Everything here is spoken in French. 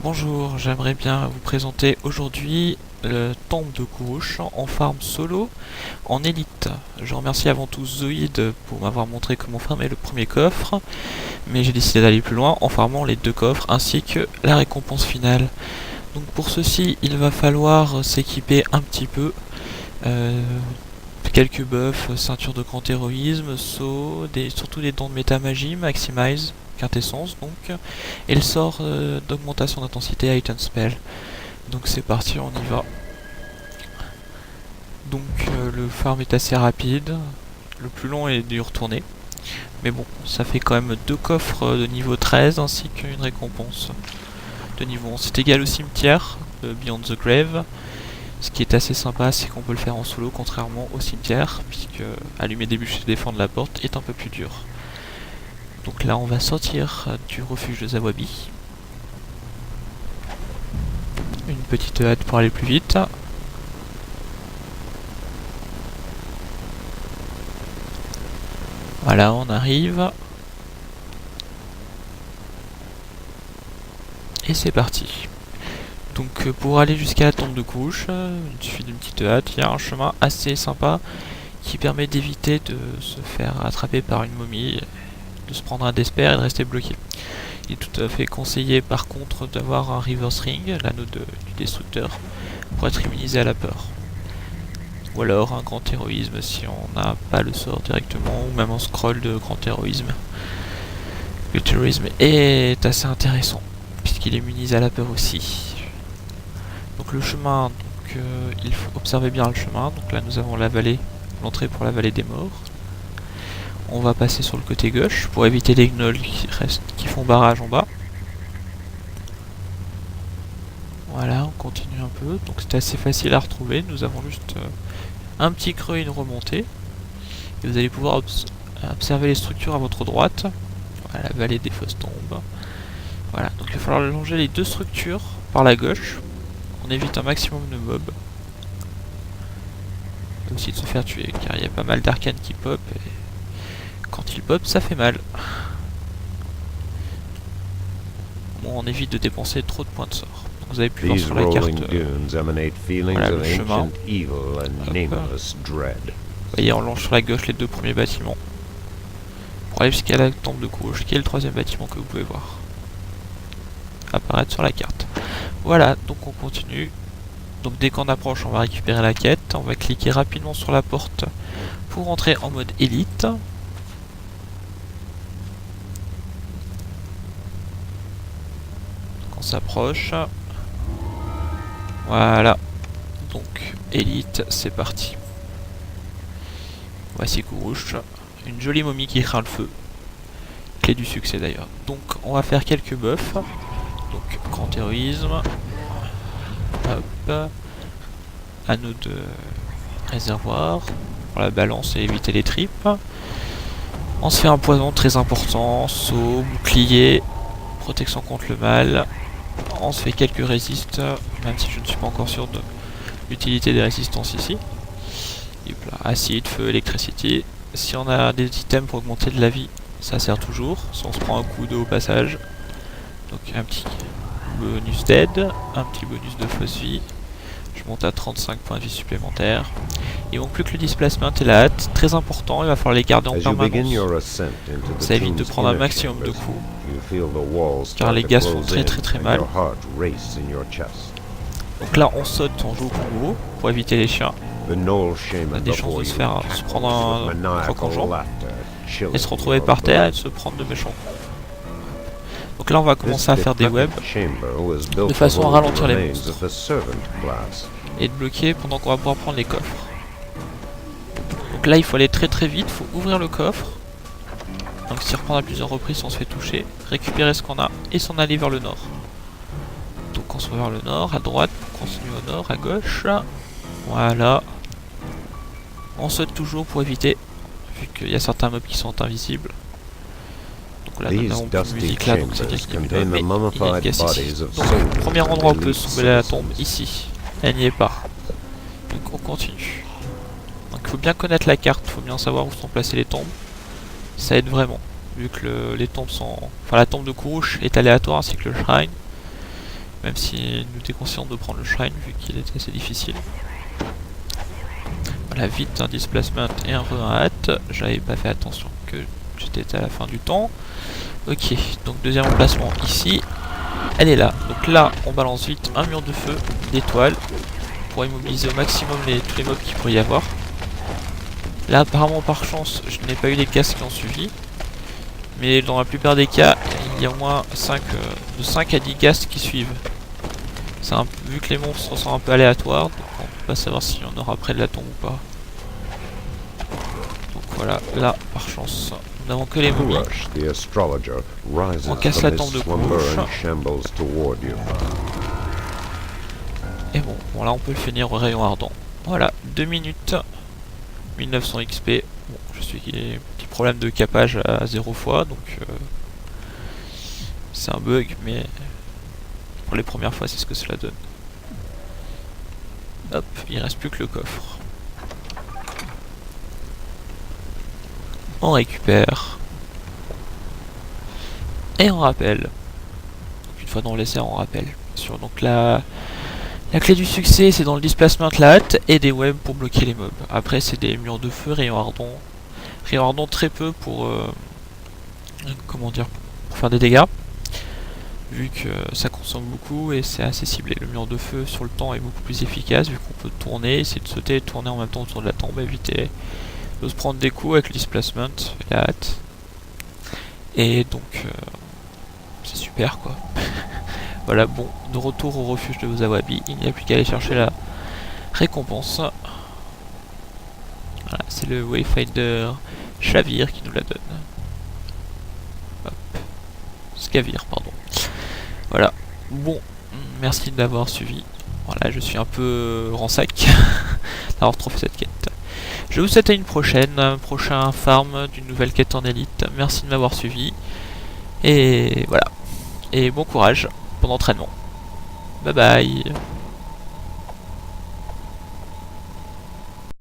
Bonjour, j'aimerais bien vous présenter aujourd'hui le temple de Kourouche en farm solo en élite. Je remercie avant tout Zoïd pour m'avoir montré comment farmer le premier coffre, mais j'ai décidé d'aller plus loin en farmant les deux coffres ainsi que la récompense finale. Donc pour ceci, il va falloir s'équiper un petit peu. euh, Quelques buffs, ceinture de grand héroïsme, saut, surtout des dons de métamagie, maximize, quintessence donc, et le sort d'augmentation d'intensité item spell. Donc c'est parti, on y va. Donc le farm est assez rapide, le plus long est de retourner. Mais bon, ça fait quand même deux coffres de niveau 13 ainsi qu'une récompense de niveau 11. C'est égal au cimetière de Beyond the Grave. Ce qui est assez sympa, c'est qu'on peut le faire en solo, contrairement au cimetière, puisque allumer des bûches et défendre la porte est un peu plus dur. Donc là, on va sortir du refuge de Zawabi. Une petite hâte pour aller plus vite. Voilà, on arrive. Et c'est parti. Donc pour aller jusqu'à la tombe de couche, il suffit d'une petite hâte. Il y a un chemin assez sympa qui permet d'éviter de se faire attraper par une momie, de se prendre un desper et de rester bloqué. Il est tout à fait conseillé par contre d'avoir un reverse ring, l'anneau du destructeur, pour être immunisé à la peur. Ou alors un grand héroïsme si on n'a pas le sort directement, ou même un scroll de grand héroïsme. Le terrorisme est assez intéressant, puisqu'il immunise à la peur aussi. Donc le chemin, il faut observer bien le chemin. Donc là nous avons la vallée, l'entrée pour la vallée des morts. On va passer sur le côté gauche pour éviter les gnolls qui font barrage en bas. Voilà, on continue un peu. Donc c'est assez facile à retrouver. Nous avons juste un petit creux et une remontée. Et vous allez pouvoir observer les structures à votre droite. Voilà, la vallée des fausses tombes. Voilà, donc il va falloir longer les deux structures par la gauche. On évite un maximum de mobs. Et aussi de se faire tuer, car il y a pas mal d'arcanes qui pop. Et quand ils pop, ça fait mal. Bon, on évite de dépenser trop de points de sort. Vous avez pu voir sur la carte voilà, le chemin. Vous voyez, on longe sur la gauche les deux premiers bâtiments pour aller jusqu'à la tombe de Kourouche, qui est le troisième bâtiment que vous pouvez voir apparaître sur la carte. Voilà, donc on continue. Donc dès qu'on approche, on va récupérer la quête. On va cliquer rapidement sur la porte pour entrer en mode élite. On s'approche. Voilà. Donc élite, c'est parti. Voici Kourouche. Une jolie momie qui craint le feu. Clé du succès d'ailleurs. Donc on va faire quelques buffs. Donc grand héroïsme. Hop. Anneau de réservoir. Pour la balance et éviter les tripes. On se fait un poison très important. Saut, bouclier. Protection contre le mal. On se fait quelques résistes. Même si je ne suis pas encore sûr de l'utilité des résistances ici. Et là, acide, feu, électricité. Si on a des items pour augmenter de la vie, ça sert toujours. Si on se prend un coup d'eau au passage. Donc un petit bonus d'aide, un petit bonus de fausse vie. Je monte à 35 points de vie supplémentaires. Il manque plus que le displacement et la hâte. Très important, il va falloir les garder en permanence. Ça évite de prendre un maximum de coups. Car les gaz font très mal. Donc là on saute, on joue au combo pour éviter les chiens. On a des chances de se prendre un croc en jambe et se retrouver par terre et de se prendre de méchants coups. Donc là on va commencer à faire des webs de façon à ralentir les monstres et de bloquer pendant qu'on va pouvoir prendre les coffres. Donc là il faut aller très vite, il faut ouvrir le coffre. Donc s'y reprendre à plusieurs reprises on se fait toucher, récupérer ce qu'on a et s'en aller vers le nord. Donc on se va vers le nord, à droite, on continue au nord, à gauche. Voilà. On saute toujours pour éviter, vu qu'il y a certains mobs qui sont invisibles. Donc là nous n'avons plus de musique là, donc c'est bien qu'il y a mais il y a une caisse ici. Donc le premier endroit où on peut sauver la tombe, ici. Elle n'y est pas. Donc on continue. Donc il faut bien connaître la carte, il faut bien savoir où sont placées les tombes. Ça aide vraiment, vu que les tombes sont... Enfin la tombe de Kourouche est aléatoire ainsi que le shrine. Même si nous déconseillons de prendre le shrine vu qu'il était assez difficile. Voilà, vite un displacement et un hâte. J'avais pas fait attention que j'étais à la fin du temps. Ok, donc deuxième emplacement ici. Elle est là. Donc là, on balance vite un mur de feu d'étoiles pour immobiliser au maximum tous les mobs qu'il pourrait y avoir. Là, apparemment, par chance, je n'ai pas eu les casques qui ont suivi. Mais dans la plupart des cas, il y a au moins de 5 à 10 casques qui suivent. Vu que les monstres sont un peu aléatoires, donc on peut pas savoir si on aura près de la tombe ou pas. Donc voilà, là, par chance, nous n'avons que les momies. On casse la tombe de gauche. Et bon, là on peut le finir au rayon ardent. Voilà, 2 minutes, 1900 XP. Bon, je suis petit problème de capage à 0 fois, donc c'est un bug, mais pour les premières fois c'est ce que cela donne. Hop, il reste plus que le coffre. On récupère. Et on rappelle. Donc une fois dans les airs, on rappelle. Donc la clé du succès, c'est dans le displacement de la hâte et des webs pour bloquer les mobs. Après, c'est des murs de feu, rayon ardent. Rayon ardent très peu pour comment dire, pour faire des dégâts. Vu que ça consomme beaucoup et c'est assez ciblé. Le mur de feu sur le temps est beaucoup plus efficace vu qu'on peut tourner, essayer de sauter et tourner en même temps autour de la tombe, éviter de se prendre des coups avec le displacement et la hâte. Et donc c'est super quoi. Voilà, bon, de retour au refuge de Ozawabi, il n'y a plus qu'à aller chercher la récompense. Voilà, c'est le Wayfinder Chavir qui nous la donne. Hop. Scavir, pardon. Voilà, bon, merci d'avoir suivi. Voilà, je suis un peu ransac d'avoir trop fait cette quête. Je vous souhaite à une prochaine, un prochain farm d'une nouvelle quête en élite. Merci de m'avoir suivi. Et voilà. Et bon courage pour l'entraînement. Bye bye.